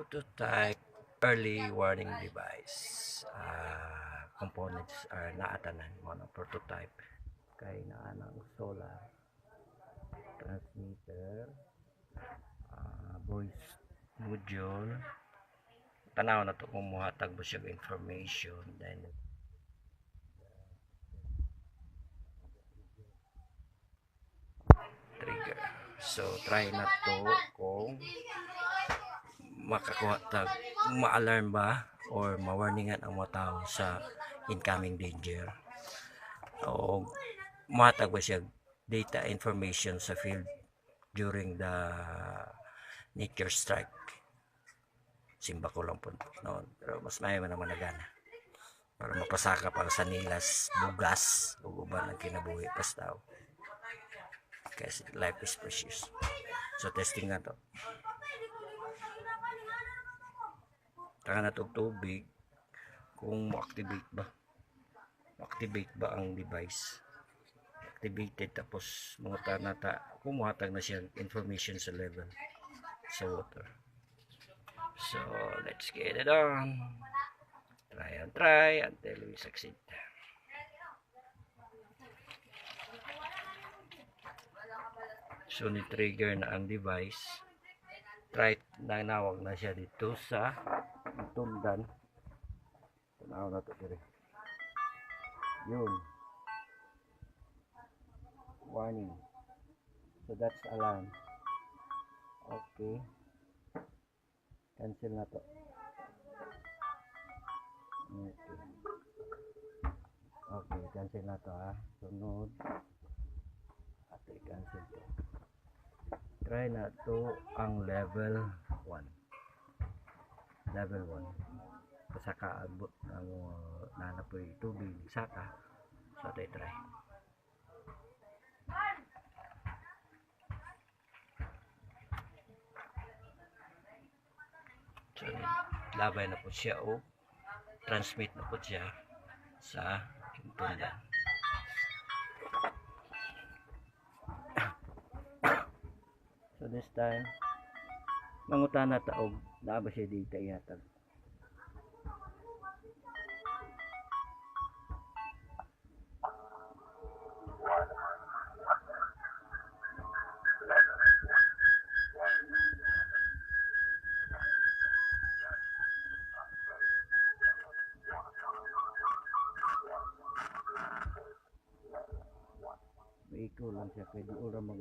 Prototype early warning device. Components are naatanan mo ng prototype kay naa ng solar transmitter, voice module. Tanaw na to kung muhatag mo siya information, then trigger. So try na to kung makakuha tag ma-alarm ba or ma-warningan ang mga tao sa incoming danger, o matag ba siya data information sa field during the nature strike. Simba ko lang po noon, pero mas may naman nagana para mapasaka para sa nilas, bugas ug uban ang kinabuhi pas tao, kasi life is precious. So testing na to. Taka na to tubig kung mo-activate ba ang device. Activated, tapos mga tanata kung muhatag na siya information sa level sa water. So let's get it on. Try and try until we succeed. So ni-trigger na ang device. Try na nawag na siya dito sa tundan. Tanaw na to dire. Yun. Warning. So that's alarm. Okay. Cancel na to. Okay, cancel na to ha. Sunod. At i-cancel to. Try na to ang level 1. Level 1. Pasaka abot ang nanapoy tubig saka. So try. So labay na po siya o transmit na po siya sa tundan. So this time mangutana taog naa ba siya dito ihatag. Ikaw lang siya pwede ura mag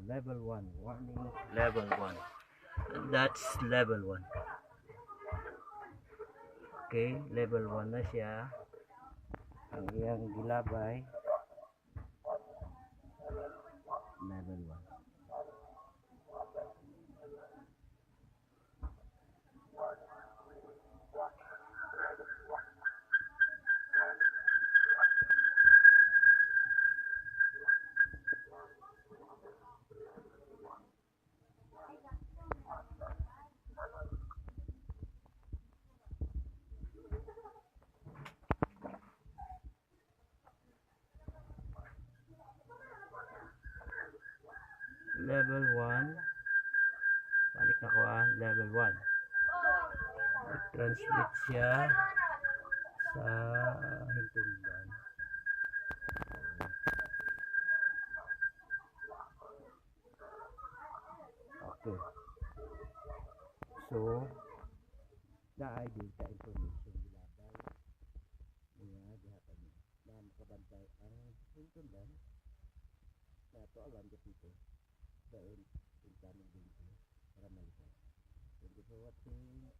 level 1 warning, level 1. That's level 1. Okay, level 1 na siya. Ang iyang gilabay level 1. Level 1, balik na ko level 1. Transmit siya sa hintundan. Okay, so naay data information gilabay niya gihatag na makabantay ang hintundan na to alam the people sa incoming danger para malisan. Thank you for watching.